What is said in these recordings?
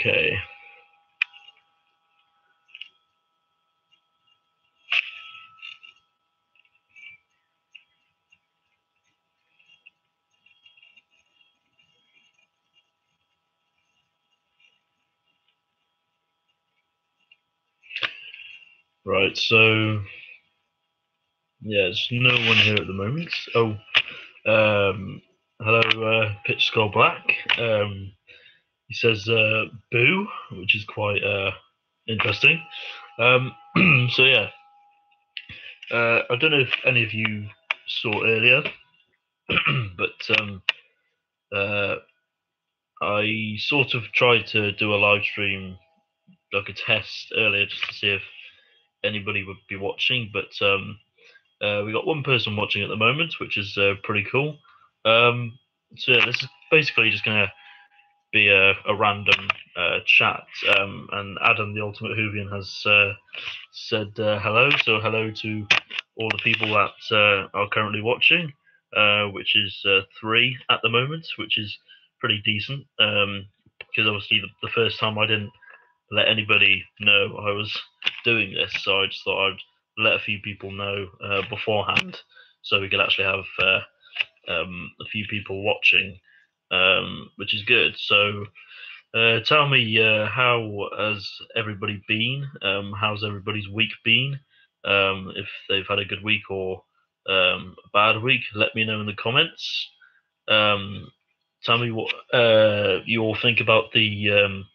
Okay. Right, so yeah, there's no one here at the moment. Oh, hello, Pitch Skull Black. He says boo, which is quite interesting. So yeah, I don't know if any of you saw earlier, but I sort of tried to do a live stream, like a test earlier, just to see if anybody would be watching, but we got one person watching at the moment, which is pretty cool. So yeah, this is basically just going to be a random chat, and Adam, the Ultimate Whovian, has said hello. So hello to all the people that are currently watching, which is 3 at the moment, which is pretty decent. Because obviously the first time I didn't let anybody know I was doing this, so I just thought I'd let a few people know beforehand, so we could actually have a few people watching, which is good. So tell me, how has everybody been? How's everybody's week been? If they've had a good week or a bad week, let me know in the comments. Tell me what you all think about the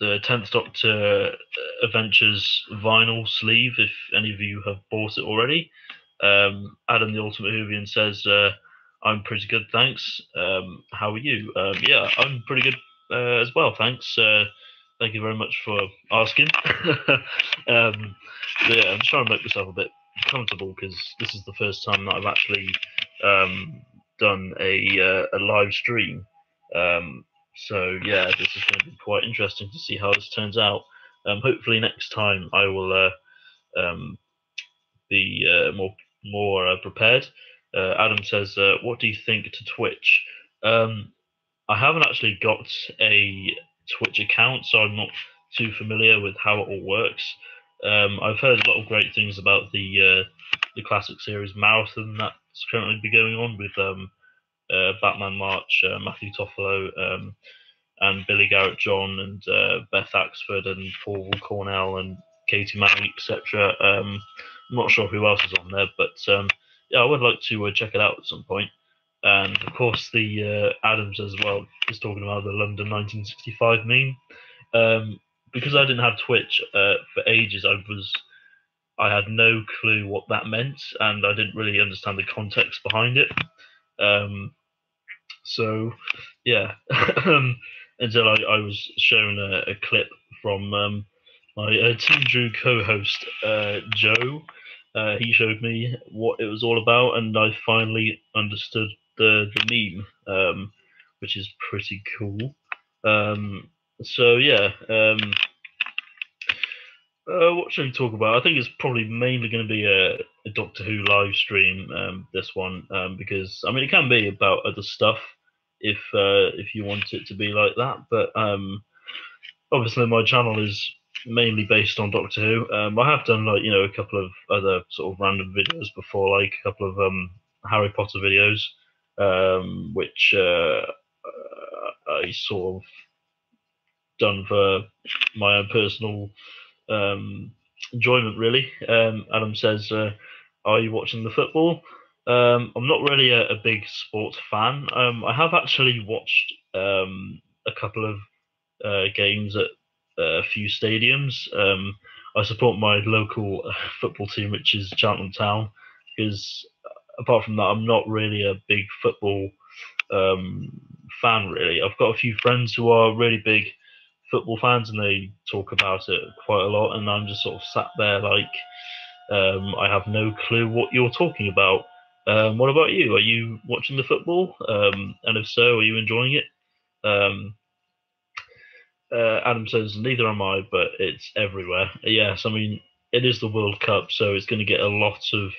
10th Doctor Adventures vinyl sleeve, if any of you have bought it already. Adam the Ultimate Whovian says, I'm pretty good, thanks. How are you? Yeah, I'm pretty good as well, thanks. Thank you very much for asking. Yeah, I'm just trying to make myself a bit comfortable because this is the first time that I've actually done a live stream. So yeah, this is going to be quite interesting to see how this turns out. Hopefully next time I will be more prepared. Adam says, "What do you think to Twitch?" I haven't actually got a Twitch account, so I'm not too familiar with how it all works. I've heard a lot of great things about the classic series marathon that's currently be going on with Batman March, Matthew Toffolo, and Billy Garrett John, and Beth Axford, and Paul Cornell, and Katie Manning, etc. I'm not sure who else is on there, but yeah, I would like to check it out at some point. And of course, the Adams as well is talking about the London 1965 meme. Because I didn't have Twitch for ages, I had no clue what that meant, and I didn't really understand the context behind it. So yeah, until I was shown a clip from my Team Drew co-host Joe. He showed me what it was all about, and I finally understood the meme, which is pretty cool. So yeah, what should we talk about? I think it's probably mainly going to be a Doctor Who live stream. This one, because I mean it can be about other stuff if you want it to be like that, but obviously my channel is mainly based on Doctor Who. I have done like a couple of other sort of random videos before, like a couple of Harry Potter videos, which I sort of done for my own personal enjoyment, really. Adam says, "Are you watching the football?" I'm not really a big sports fan. I have actually watched a couple of games at a few stadiums. I support my local football team, which is Cheltenham Town, because apart from that, I'm not really a big football fan, really. I've got a few friends who are really big football fans, and they talk about it quite a lot, and I'm just sort of sat there like I have no clue what you're talking about. What about you? Are you watching the football? And if so, are you enjoying it? Adam says, neither am I, but it's everywhere. Yes, I mean, it is the World Cup, so it's going to get a lot of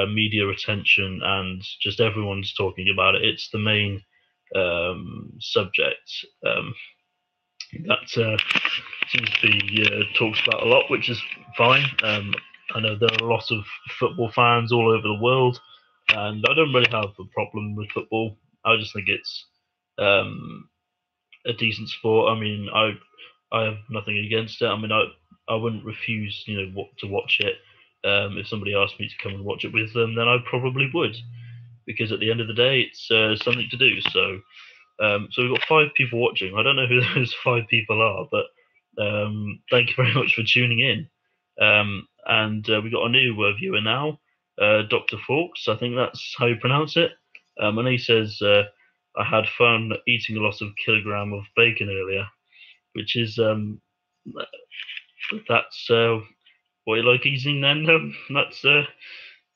media attention, and just everyone's talking about it. It's the main subject that seems to be talked about a lot, which is fine. I know there are a lot of football fans all over the world, and I don't really have a problem with football. I just think it's um, a decent sport. I mean, I have nothing against it. I mean, I wouldn't refuse, to watch it. If somebody asked me to come and watch it with them, then I probably would, because at the end of the day, it's something to do. So we've got 5 people watching. I don't know who those 5 people are, but thank you very much for tuning in. And we've got a new viewer now, Dr. Fawkes. I think that's how you pronounce it. And he says, I had fun eating a lot of kilogram of bacon earlier, which is, that's what you like eating then. That's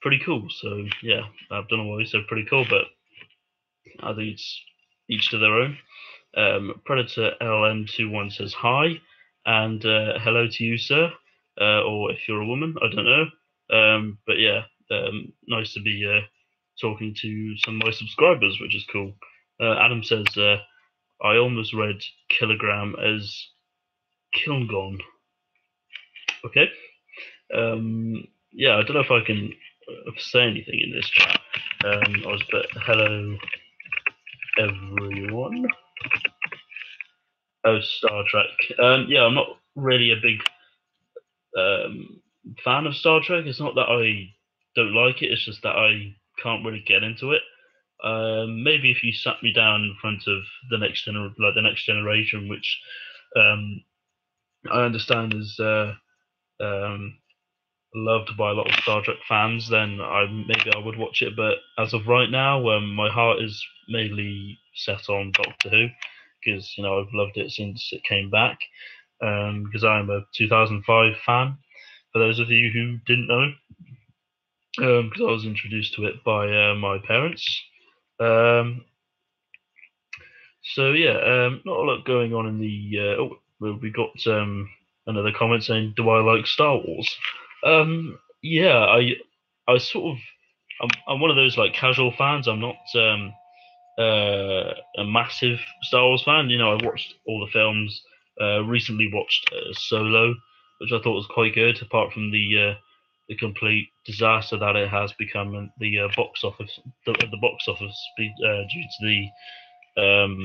pretty cool. So, yeah, I don't know why he said pretty cool, but I think it's each to their own. Predator LM21 says hi, and hello to you, sir, or if you're a woman, I don't know. But yeah, nice to be talking to some of my subscribers, which is cool. Adam says, I almost read kilogram as Kilgon. Okay. Yeah, I don't know if I can say anything in this chat. I was put hello everyone. Oh, Star Trek. Yeah, I'm not really a big fan of Star Trek. It's not that I don't like it. It's just that I can't really get into it. Maybe if you sat me down in front of the next generation, which I understand is loved by a lot of Star Trek fans, then maybe I would watch it. But as of right now, my heart is mainly set on Doctor Who, because I've loved it since it came back. Because I'm a 2005 fan. For those of you who didn't know, because I was introduced to it by my parents. So yeah, not a lot going on in the. We got another comment saying, "Do I like Star Wars?" Yeah, I sort of, I'm one of those like casual fans. I'm not a massive Star Wars fan. I watched all the films. Recently watched Solo, which I thought was quite good. Apart from the complete disaster that it has become in the box office, the box office due to um,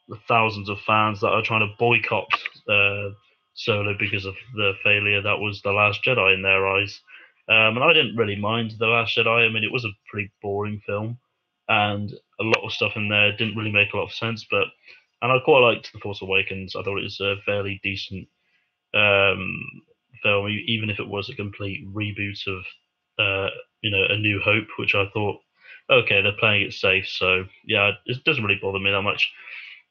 the thousands of fans that are trying to boycott Solo because of the failure that was The Last Jedi in their eyes. And I didn't really mind The Last Jedi. I mean, it was a pretty boring film, and a lot of stuff in there didn't really make a lot of sense. And I quite liked The Force Awakens. I thought it was a fairly decent film, even if it was a complete reboot of A New Hope, which I thought, okay, they're playing it safe. So yeah, it doesn't really bother me that much.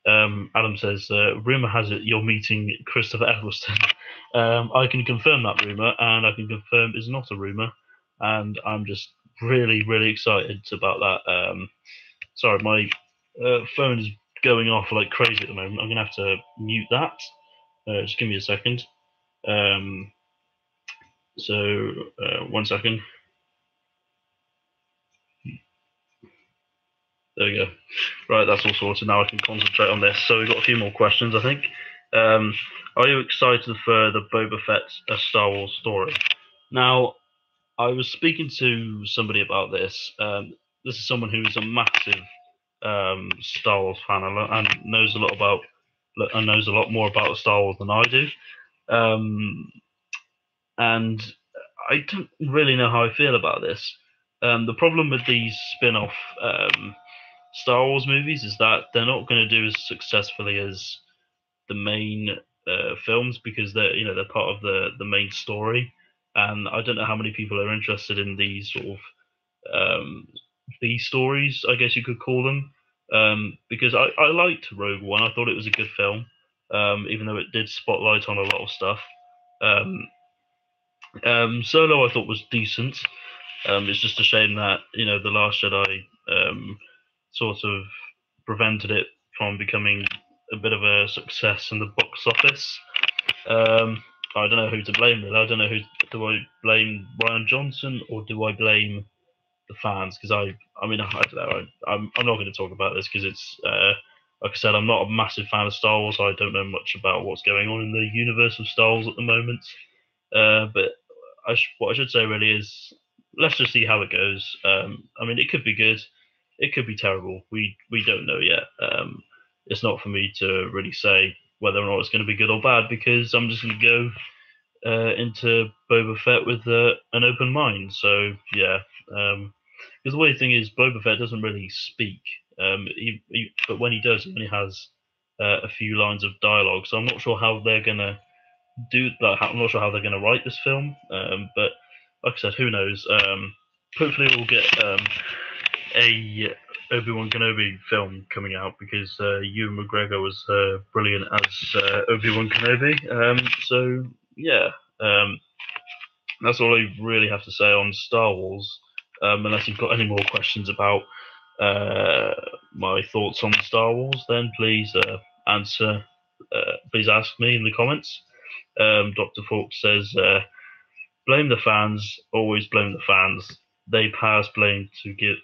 Adam says, rumor has it you're meeting Christopher Eccleston. I can confirm that rumor, and I can confirm it's not a rumor, and I'm just really, really excited about that. Sorry, my phone is going off like crazy at the moment. I'm gonna have to mute that. Just give me a second. So 1 second. There we go. Right, that's all sorted. Now I can concentrate on this. So we've got a few more questions, I think. Are you excited for the Boba Fett A Star Wars story? Now, I was speaking to somebody about this. This is someone who is a massive Star Wars fan and knows a lot more about Star Wars than I do. And I don't really know how I feel about this. The problem with these spin-off Star Wars movies is that they're not going to do as successfully as the main films, because they're part of the main story, and I don't know how many people are interested in these sort of B stories, I guess you could call them. Because I liked Rogue One. I thought it was a good film, even though it did spotlight on a lot of stuff. Solo I thought was decent. It's just a shame that The Last Jedi sort of prevented it from becoming a bit of a success in the box office. I don't know who to blame really. I don't know do I blame Rian Johnson or do I blame the fans, because I mean, I don't know. I'm not going to talk about this because it's like I said, I'm not a massive fan of Star Wars. So I don't know much about what's going on in the universe of Star Wars at the moment. But what I should say really is, let's just see how it goes. I mean, it could be good, it could be terrible. We don't know yet. It's not for me to really say whether or not it's going to be good or bad, because I'm just going to go into Boba Fett with an open mind. So yeah, because the weird thing is, Boba Fett doesn't really speak, but when he does, he only has a few lines of dialogue. So I'm not sure how they're gonna I'm not sure how they're gonna write this film. But like I said, who knows? Hopefully we'll get a Obi-Wan Kenobi film coming out, because Ewan McGregor was brilliant as Obi-Wan Kenobi. So yeah, that's all I really have to say on Star Wars. Unless you've got any more questions about my thoughts on Star Wars, then please answer. Please ask me in the comments. Dr. Falk says, "Blame the fans. Always blame the fans. They pass blame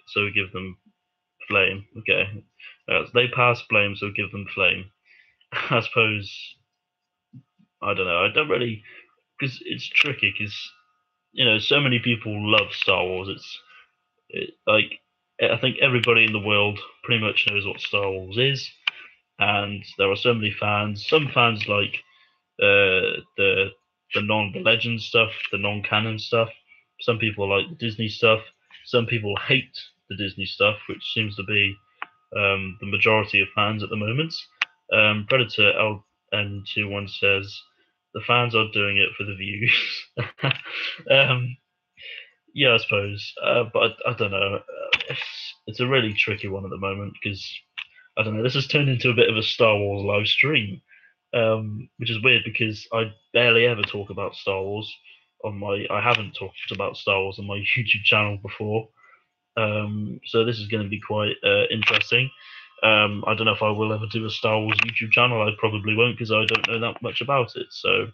so give them flame." Okay, they pass blame, so give them flame. I suppose, I don't know. I don't really, because it's tricky, because so many people love Star Wars. Like, I think everybody in the world pretty much knows what Star Wars is, and there are so many fans. Some fans like the legend stuff, the non-canon stuff. Some people like the Disney stuff. Some people hate the Disney stuff, which seems to be the majority of fans at the moment. Predator LN21 says the fans are doing it for the views. Yeah, I suppose, but I don't know. It's a really tricky one at the moment, because I don't know. This has turned into a bit of a Star Wars live stream, which is weird because I barely ever talk about Star Wars on my. I haven't talked about Star Wars on my YouTube channel before, so this is going to be quite interesting. I don't know if I will ever do a Star Wars YouTube channel. I probably won't, because I don't know that much about it. So,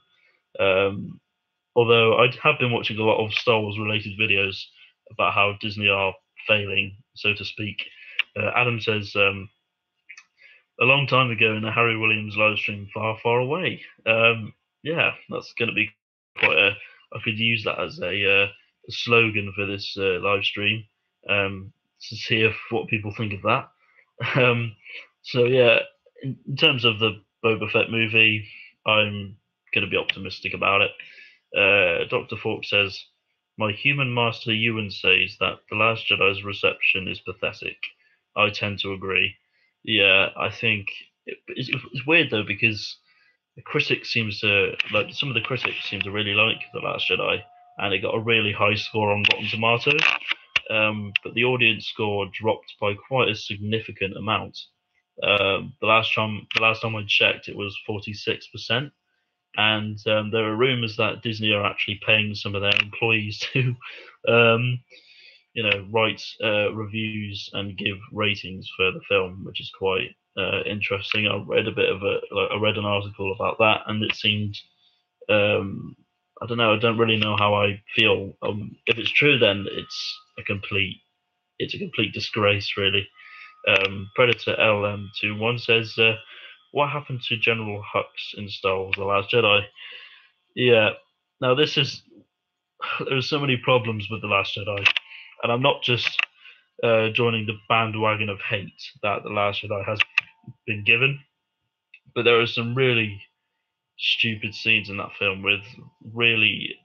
although I have been watching a lot of Star Wars related videos about how Disney are failing, so to speak. Adam says, a long time ago in a Harry Williams live stream, far, far away. Yeah, that's going to be quite a. I could use that as a slogan for this live stream, to see what people think of that. So yeah, in terms of the Boba Fett movie, I'm going to be optimistic about it. Dr. Falk says, "My human master Ewan says that The Last Jedi's reception is pathetic. I tend to agree." Yeah, I think it's weird though, because the critics seems to like some of the critics seem to really like The Last Jedi, and it got a really high score on Rotten Tomatoes. But the audience score dropped by quite a significant amount. The last time I checked, it was 46%, and there are rumors that Disney are actually paying some of their employees to, um, write reviews and give ratings for the film, which is quite interesting. I read I read an article about that, and it seemed, I don't know, I don't really know how I feel. If it's true, then it's a complete disgrace, really. Predator LM21 says, "What happened to General Hux in Star Wars: The Last Jedi?" Yeah, now there's so many problems with The Last Jedi, and I'm not just joining the bandwagon of hate that The Last Jedi has been given, but there are some really stupid scenes in that film with really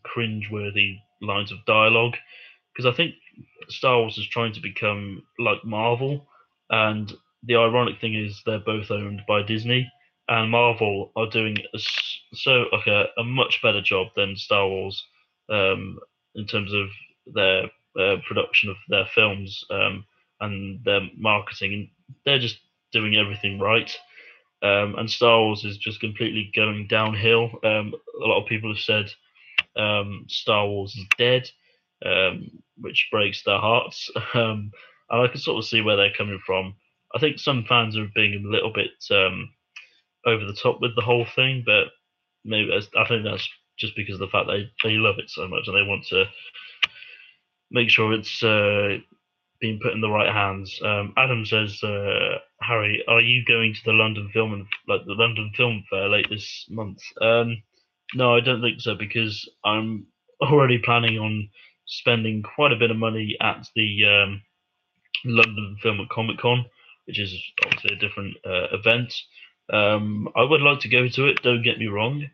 cringe-worthy lines of dialogue. Because I think Star Wars is trying to become like Marvel, and the ironic thing is they're both owned by Disney, and Marvel are doing a much better job than Star Wars, in terms of their production of their films, and their marketing, and they're just doing everything right. And Star Wars is just completely going downhill. A lot of people have said Star Wars is dead, which breaks their hearts. And I can sort of see where they're coming from. I think some fans are being a little bit over the top with the whole thing, but maybe I think that's just because of the fact they love it so much, and they want to make sure it's being put in the right hands. Adam says, Harry, are you going to the London Film Fair late this month? No, I don't think so because I'm already planning on spending quite a bit of money at the London Film at Comic Con, which is obviously a different event. I would like to go to it. Don't get me wrong,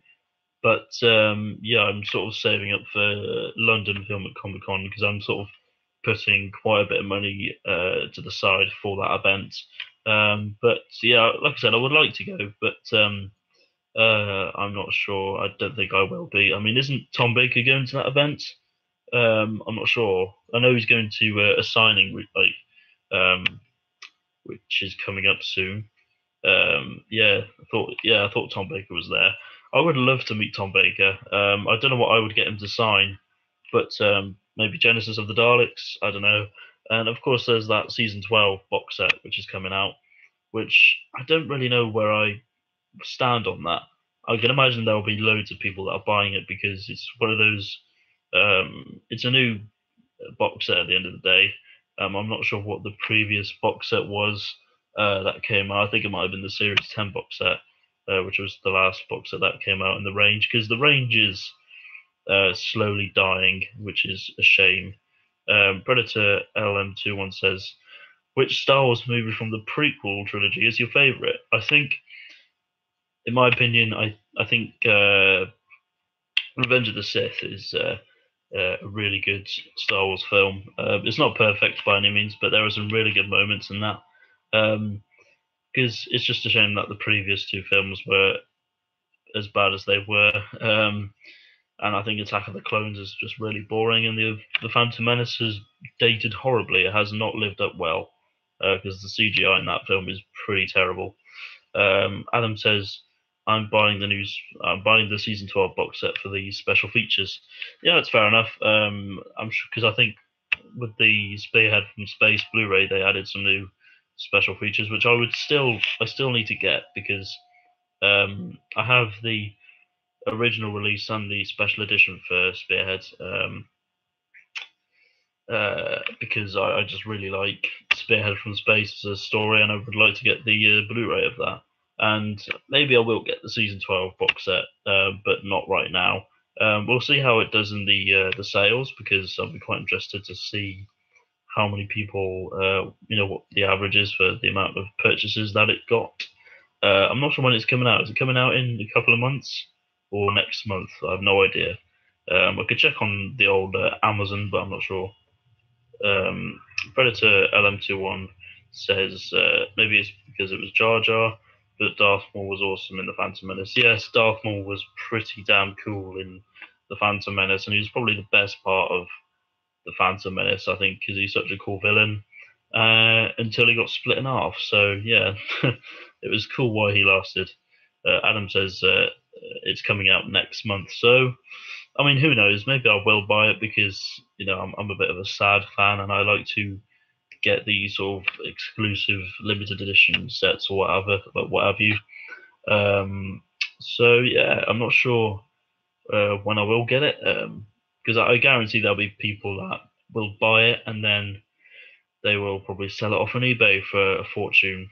but yeah, I'm sort of saving up for London Film at Comic Con because I'm sort of putting quite a bit of money to the side for that event. But yeah, like I said, I would like to go, but I'm not sure. I don't think I will be. I mean, isn't Tom Baker going to that event? I'm not sure. I know he's going to a signing, which is coming up soon. I thought Tom Baker was there. I would love to meet Tom Baker. I don't know what I would get him to sign, but maybe Genesis of the Daleks. I don't know. And of course, there's that season 12 box set which is coming out, which I don't really know where I stand on that. I can imagine there'll be loads of people that are buying it because it's one of those. It's a new box set at the end of the day. I'm not sure what the previous box set was that came out. I think it might have been the Series 10 box set, which was the last box set that came out in the range, because the range is slowly dying, which is a shame. Predator LM21 says, which Star Wars movie from the prequel trilogy is your favorite? I think, in my opinion, I think Revenge of the Sith is a really good Star Wars film. It's not perfect by any means, but there are some really good moments in that. Because it's just a shame that the previous two films were as bad as they were. And I think Attack of the Clones is just really boring, and the Phantom Menace has dated horribly. It has not lived up well because the CGI in that film is pretty terrible. Adam says, I'm buying the season 12 box set for the special features. Yeah, that's fair enough. I'm sure because I think with the Spearhead from Space Blu-ray, they added some new special features, which I still need to get because I have the original release and the special edition for Spearhead. Because I just really like Spearhead from Space as a story, and I would like to get the Blu-ray of that. And maybe I will get the season 12 box set, but not right now. We'll see how it does in the sales, because I'll be quite interested to see how many people, what the average is for the amount of purchases that it got. I'm not sure when it's coming out. Is it coming out in a couple of months or next month? I have no idea. I could check on the old Amazon, but I'm not sure. Predator LM21 says maybe it's because it was Jar Jar, but Darth Maul was awesome in The Phantom Menace. Yes, Darth Maul was pretty damn cool in The Phantom Menace, and he was probably the best part of The Phantom Menace, I think, because he's such a cool villain until he got split in half. So, yeah, it was cool while he lasted. Adam says it's coming out next month. So, I mean, who knows? Maybe I will buy it because I'm a bit of a sad fan, and I like to get these sort of exclusive limited edition sets or whatever, like what have you. So yeah, I'm not sure when I will get it because I guarantee there'll be people that will buy it and then they will probably sell it off on eBay for a fortune.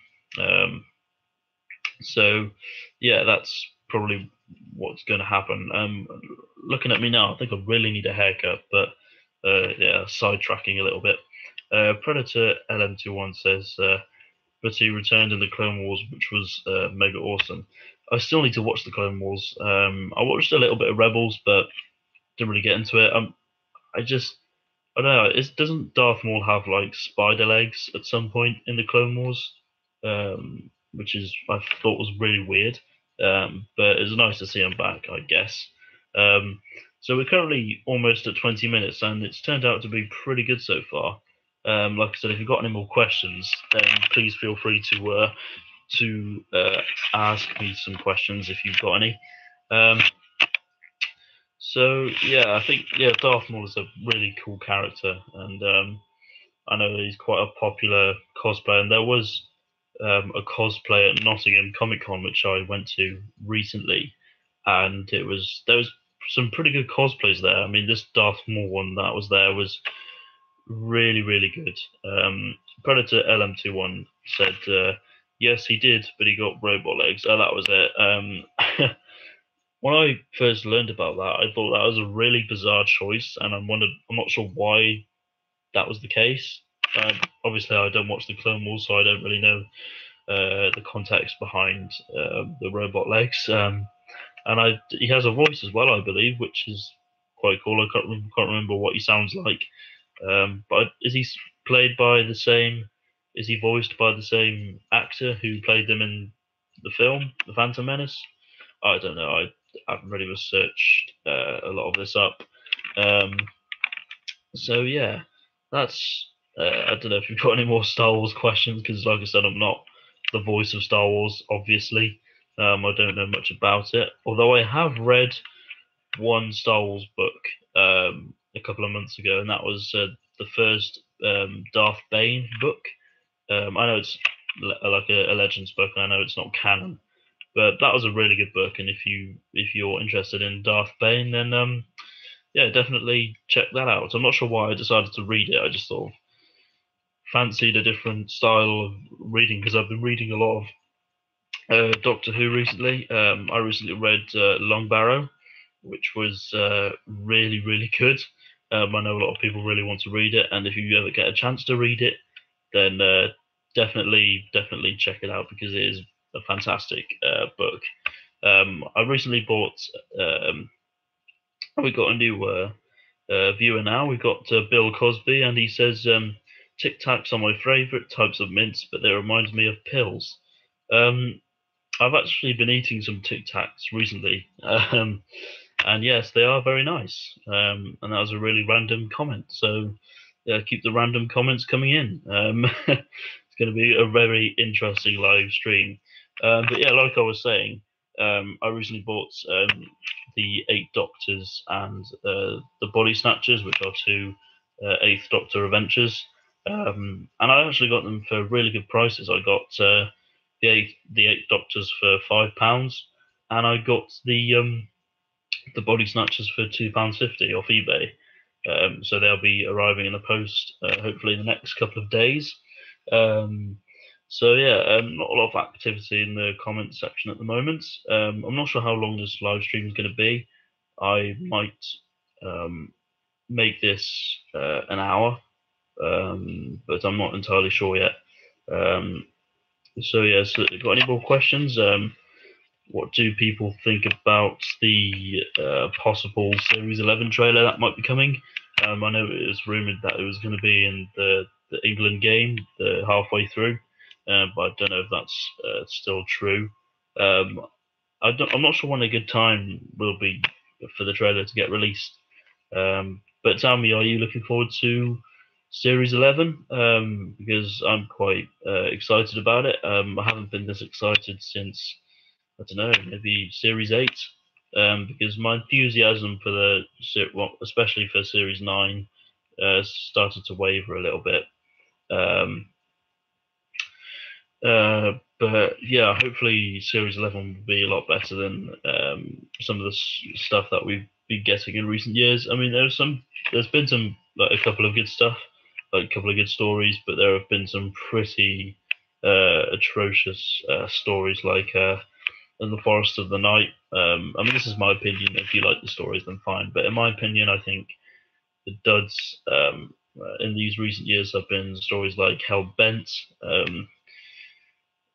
So yeah, that's probably what's going to happen. Looking at me now, I think I really need a haircut, but yeah, sidetracking a little bit. Predator LM21 says, but he returned in the Clone Wars, which was mega awesome. I still need to watch the Clone Wars. I watched a little bit of Rebels, but didn't really get into it. I don't know. Doesn't Darth Maul have like spider legs at some point in the Clone Wars? Which I thought was really weird. But it's nice to see him back, I guess. So we're currently almost at 20 minutes, and it's turned out to be pretty good so far. Like I said, if you've got any more questions, then please feel free to ask me some questions if you've got any. So yeah, I think Darth Maul is a really cool character, and I know he's quite a popular cosplayer. And there was a cosplay at Nottingham Comic Con, which I went to recently, and there was some pretty good cosplays there. I mean, this Darth Maul one that was there was really, really good. Predator LM21 said, yes, he did, but he got robot legs. Oh, that was it. When I first learned about that, I thought that was a really bizarre choice, and I'm not sure why that was the case. Obviously, I don't watch the Clone Wars, so I don't really know the context behind the robot legs. And he has a voice as well, I believe, which is quite cool. I can't remember what he sounds like. But is he played by the same? Is he voiced by the same actor who played them in the film, The Phantom Menace? I don't know. I haven't really researched a lot of this up. So yeah, that's. I don't know if you've got any more Star Wars questions, because like I said, I'm not the voice of Star Wars, obviously. I don't know much about it, although I have read one Star Wars book a couple of months ago, and that was the first Darth Bane book. I know it's like a Legends book, and I know it's not canon, but that was a really good book. And if you're interested in Darth Bane, then yeah, definitely check that out. I'm not sure why I decided to read it. I just sort of fancied a different style of reading, because I've been reading a lot of Doctor Who recently. I recently read Long Barrow, which was really, really good. I know a lot of people really want to read it, and if you ever get a chance to read it, then definitely check it out, because it is a fantastic book. I recently bought. We got a new viewer now. We've got Bill Cosby, and he says Tic Tacs are my favourite types of mints, but they remind me of pills. I've actually been eating some Tic Tacs recently, and yes, they are very nice. And that was a really random comment, so keep the random comments coming in. It's going to be a very interesting live stream. But yeah, like I was saying, I recently bought the Eight Doctors and the Body Snatchers, which are two Eighth Doctor adventures. And I actually got them for really good prices. I got the Eight Doctors for £5, and I got the Body Snatchers for £2.50 off eBay. So they'll be arriving in the post hopefully in the next couple of days. So yeah, not a lot of activity in the comments section at the moment. I'm not sure how long this live stream is going to be. I might make this an hour, but I'm not entirely sure yet. So yeah, so got any more questions? What do people think about the possible Series 11 trailer that might be coming? I know it was rumored that it was going to be in the England game, halfway through, but I don't know if that's still true. I'm not sure when a good time will be for the trailer to get released. But tell me, are you looking forward to Series 11? Because I'm quite excited about it. I haven't been this excited since, I don't know, maybe Series 8, because my enthusiasm for especially for Series 9, started to waver a little bit. But yeah, hopefully Series 11 will be a lot better than some of the stuff that we've been getting in recent years. I mean, there's been some, like a couple of good stuff, like a couple of good stories, but there have been some pretty atrocious stories, like in the Forest of the Night. I mean, this is my opinion. If you like the stories, then fine. But in my opinion, I think the duds in these recent years have been stories like Hell Bent.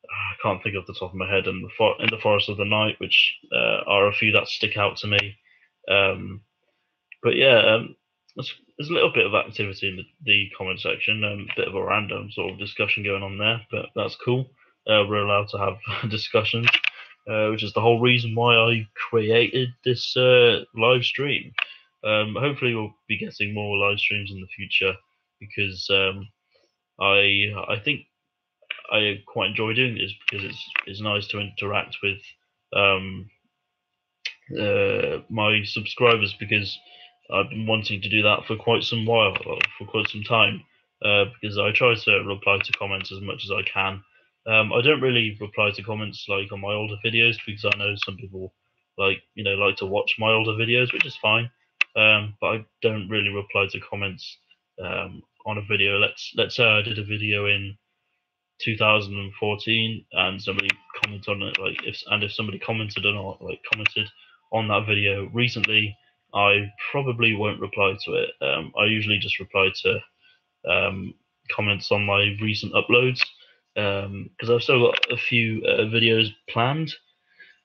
I can't think off the top of my head, in the Forest of the Night, which are a few that stick out to me. But yeah, there's a little bit of activity in the comment section, a bit of a random sort of discussion going on there, but that's cool. We're allowed to have discussions, which is the whole reason why I created this live stream. Hopefully, we'll be getting more live streams in the future, because I think I quite enjoy doing this, because it's nice to interact with my subscribers, because I've been wanting to do that for quite some while, for quite some time, because I try to reply to comments as much as I can. I don't really reply to comments like on my older videos, because I know some people like to watch my older videos, which is fine. But I don't really reply to comments on a video. Let's say I did a video in 2014 and somebody commented on it, like if somebody commented on that video recently, I probably won't reply to it. I usually just reply to comments on my recent uploads, because I've still got a few videos planned.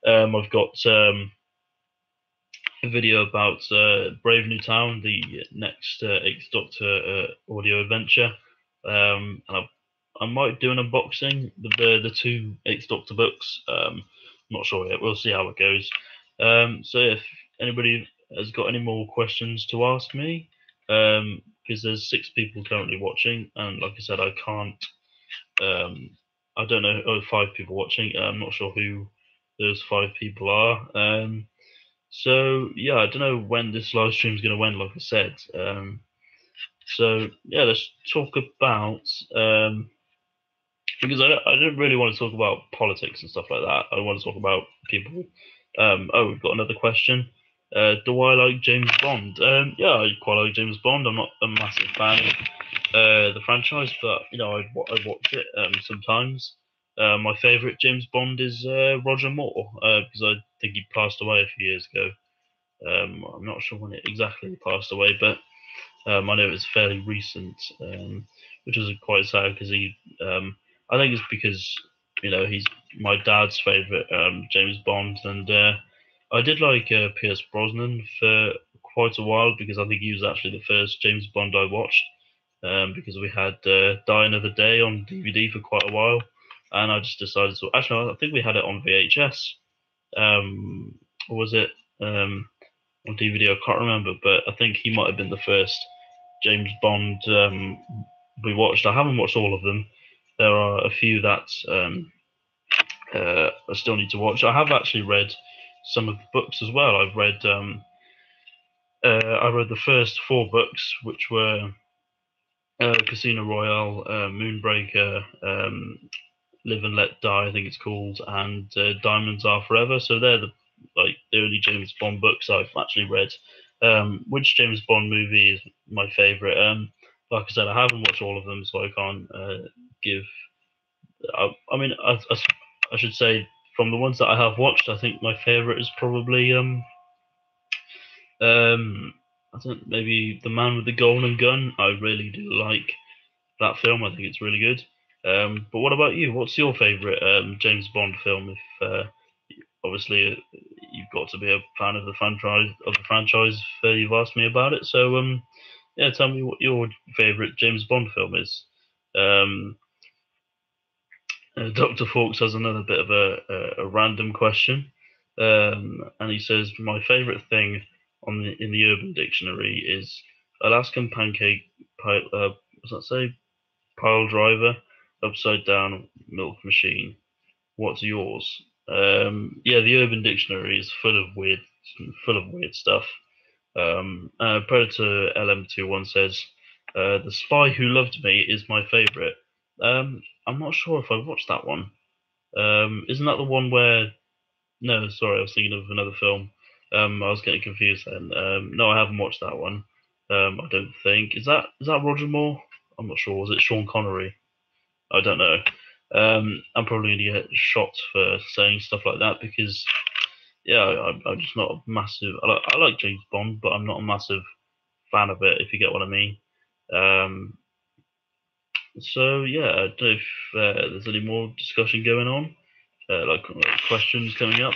I've got a video about Brave New Town, the next Eighth Doctor audio adventure, and I might do an unboxing with the two Eighth Doctor books. Not sure yet. We'll see how it goes. So if anybody has got any more questions to ask me, because there's 6 people currently watching, and like I said, I can't. I don't know. Oh, 5 people watching. I'm not sure who those 5 people are. So yeah, I don't know when this live stream is going to end. Like I said. So yeah, let's talk about. Because I don't really want to talk about politics and stuff like that. I want to talk about people. Oh, we've got another question. Do I like James Bond? Yeah, I quite like James Bond. I'm not a massive fan of the franchise, but you know, I watch it sometimes. My favourite James Bond is Roger Moore, because I think he passed away a few years ago. I'm not sure when it exactly passed away, but I know it was fairly recent, which was quite sad because I think it's because he's my dad's favourite James Bond, and I did like Pierce Brosnan for quite a while because I think he was actually the first James Bond I watched, because we had Die Another Day on DVD for quite a while, and I just decided to. Actually, I think we had it on VHS. Or was it on DVD? I can't remember, but I think he might have been the first James Bond we watched. I haven't watched all of them. There are a few that I still need to watch. I have actually read some of the books as well. I read the first 4 books, which were Casino Royale, Moonbreaker, Live and Let Die, I think it's called, and Diamonds Are Forever. So they're the early James Bond books I've actually read. Which James Bond movie is my favourite? Like I said, I haven't watched all of them, so I can't give. I mean, I should say from the ones that I have watched, I think my favourite is probably I don't maybe The Man with the Golden Gun. I really do like that film. I think it's really good. But what about you? What's your favourite James Bond film? If obviously you've got to be a fan of the franchise. You've asked me about it, so yeah, tell me what your favourite James Bond film is. Dr. Fawkes has another bit of a random question, and he says my favourite thing in the Urban Dictionary is Alaskan pancake pile. What's that say? Pile driver, upside down milk machine. What's yours? Yeah, the Urban Dictionary is full of weird stuff. Predator LM21 says, "The Spy Who Loved Me is my favorite." I'm not sure if I watched that one. Isn't that the one where? No, sorry, I was thinking of another film. I was getting confused then. No, I haven't watched that one. I don't think. Is that Roger Moore? I'm not sure. Was it Sean Connery? I don't know. I'm probably going to get shot for saying stuff like that because, yeah, I'm just not a massive. I like James Bond, but I'm not a massive fan of it. If you get what I mean. So yeah, I don't know if there's any more discussion going on, like questions coming up.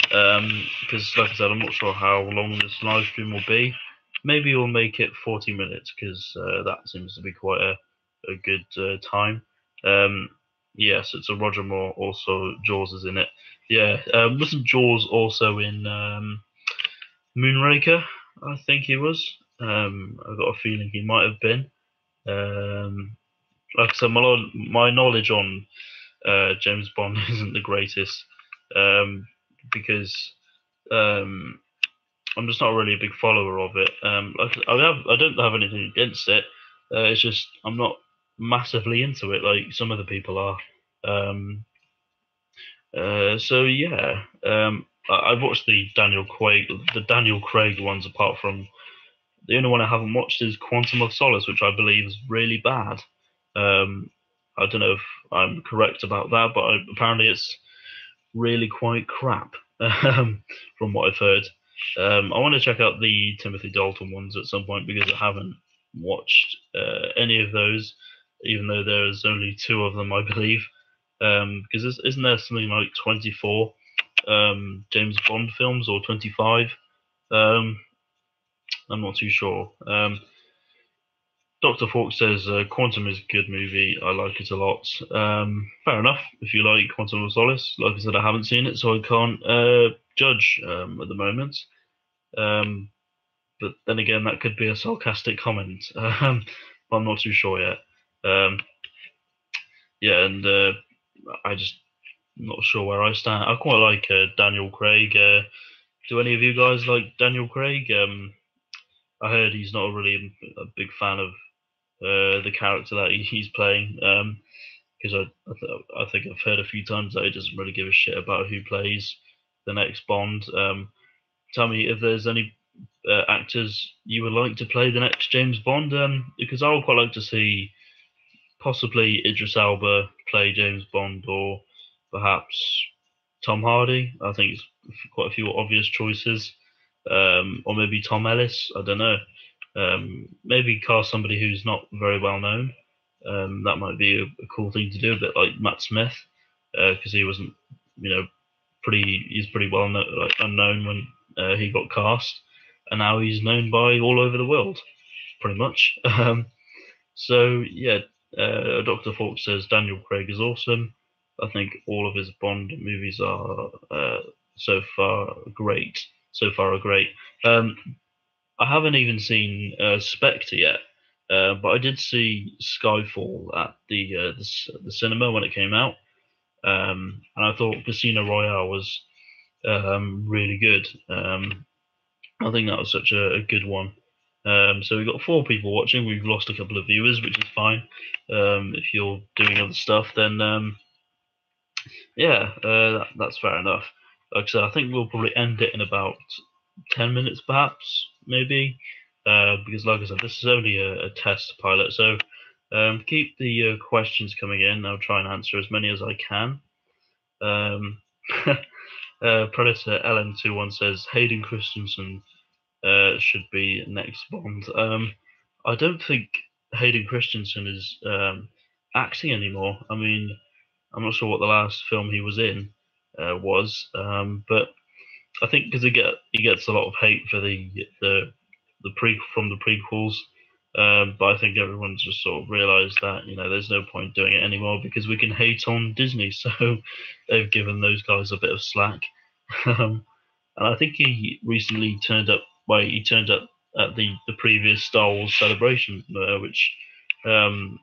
Because, like I said, I'm not sure how long this live stream will be. Maybe we'll make it 40 minutes because that seems to be quite a good time. Yes, it's a Roger Moore. Also, Jaws is in it. Yeah, wasn't Jaws also in Moonraker? I think he was. I got a feeling he might have been. Like I said, my knowledge on James Bond isn't the greatest, because I'm just not really a big follower of it. Like I don't have anything against it. It's just I'm not massively into it like some other people are. So yeah, I've watched the Daniel Craig ones apart from The only one I haven't watched is Quantum of Solace, which I believe is really bad. I don't know if I'm correct about that, but apparently it's really quite crap, from what I've heard. I want to check out the Timothy Dalton ones at some point because I haven't watched any of those, even though there's only two of them, I believe. Because isn't there something like 24 James Bond films or 25? Um, I'm not too sure. Dr. Falk says Quantum is a good movie. I like it a lot. Fair enough. If you like Quantum of Solace, like I said, I haven't seen it, so I can't judge at the moment. Um, but then again, that could be a sarcastic comment. But I'm not too sure yet. Um, yeah, and I just not sure where I stand. I quite like Daniel Craig. Do any of you guys like Daniel Craig? I heard he's not really a big fan of the character that he's playing. Because I think I've heard a few times that he doesn't really give a shit about who plays the next Bond. Tell me if there's any actors you would like to play the next James Bond. Because I would quite like to see possibly Idris Elba play James Bond, or perhaps Tom Hardy. I think it's quite a few obvious choices. Or maybe Tom Ellis. I don't know. Maybe cast somebody who's not very well known. That might be a cool thing to do, a bit like Matt Smith, because he wasn't, you know, he's pretty well known, like unknown when he got cast, and now he's known by all over the world, pretty much. So yeah, Dr. Falk says Daniel Craig is awesome. I think all of his Bond movies are so far great. So far are great. Um, I haven't even seen Spectre yet, but I did see Skyfall at the cinema when it came out, and I thought Casino Royale was really good. I think that was such a good one. So we've got 4 people watching. We've lost a couple of viewers, which is fine. If you're doing other stuff, then yeah, that's fair enough. Like I said, I think we'll probably end it in about 10 minutes, perhaps, maybe. Because, like I said, this is only a test pilot. So keep the questions coming in. I'll try and answer as many as I can. Um, Predator LM21 says Hayden Christensen should be next Bond. I don't think Hayden Christensen is acting anymore. I mean, I'm not sure what the last film he was in was, but I think because he gets a lot of hate for the from the prequels. But I think everyone's just sort of realised that there's no point doing it anymore because we can hate on Disney, so they've given those guys a bit of slack. And I think he recently turned up. Well, he turned up at the previous Star Wars celebration, which um,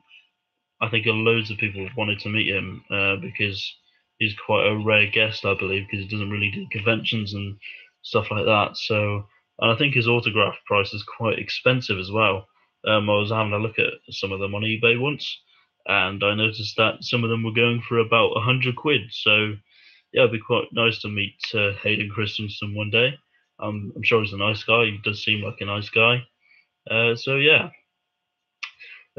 I think loads of people wanted to meet him because he's quite a rare guest, I believe, because he doesn't really do conventions and stuff like that. So, and I think his autograph price is quite expensive as well. I was having a look at some of them on eBay once, and I noticed that some of them were going for about 100 quid. So, yeah, it'd be quite nice to meet Hayden Christensen one day. I'm sure he's a nice guy. He does seem like a nice guy. So yeah,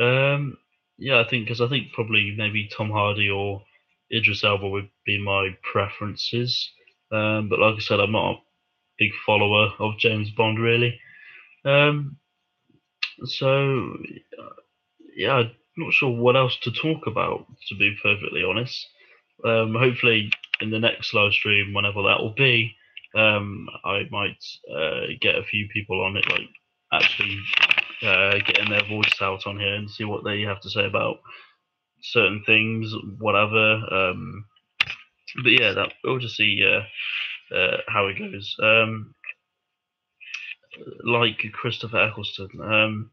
um, yeah, I think probably maybe Tom Hardy or Idris Elba would be my preferences. But like I said, I'm not a big follower of James Bond really. Um, so yeah, I'm not sure what else to talk about, to be perfectly honest. Hopefully in the next live stream, whenever that will be, I might get a few people on it, like actually getting their voice out on here and see what they have to say about certain things, whatever. But yeah, that we'll just see how it goes. Like Christopher Eccleston.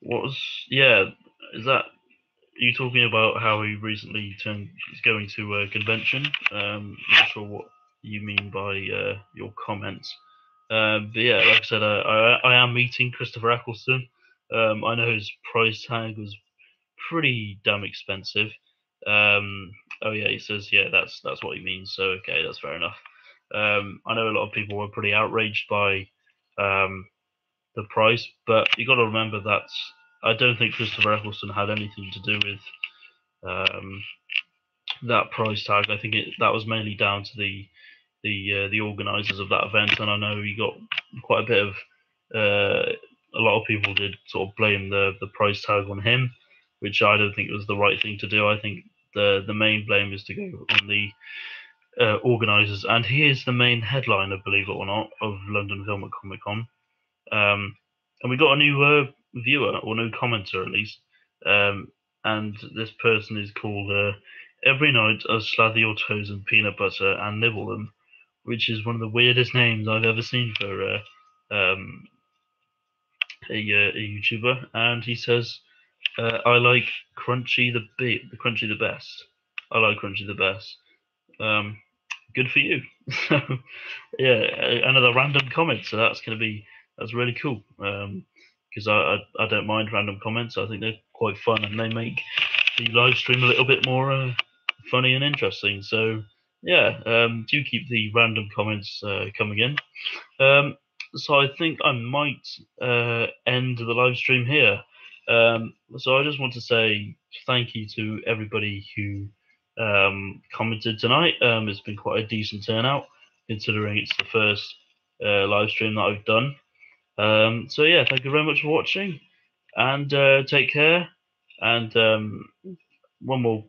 What was yeah? Is that you talking about how he recently is going to a convention? Not sure what you mean by your comments. But yeah, like I said, I am meeting Christopher Eccleston. I know his price tag was pretty damn expensive. Oh yeah, he says yeah, that's what he means. So okay, that's fair enough. I know a lot of people were pretty outraged by um, the price. But you got to remember that I don't think Christopher Eccleston had anything to do with that price tag. I think that was mainly down to the organisers of that event, and I know he got quite a bit of a lot of people did sort of blame the price tag on him, which I don't think was the right thing to do. I think the main blame is to go on the organisers, and he is the main headliner, believe it or not, of London Film at Comic Con. And we got a new viewer, or new commenter at least, and this person is called Every Night I Slather Your Toes in Peanut Butter and Nibble Them, which is one of the weirdest names I've ever seen for a YouTuber. And he says, "I like Crunchy the best. I like Crunchy the best. Good for you." So yeah, another random comment. So that's really cool. Because I don't mind random comments. I think they're quite fun and they make the live stream a little bit more funny and interesting. So yeah, do keep the random comments coming in. So I think I might end the live stream here. So I just want to say thank you to everybody who commented tonight. It's been quite a decent turnout considering it's the first live stream that I've done. So yeah, thank you very much for watching, and take care. And one more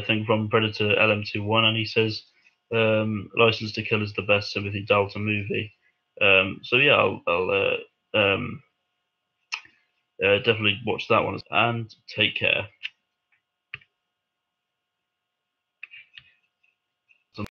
thing from Predator LM21, and he says, "License to Kill is the best Timothy Dalton movie." So yeah, I'll definitely watch that one, and take care.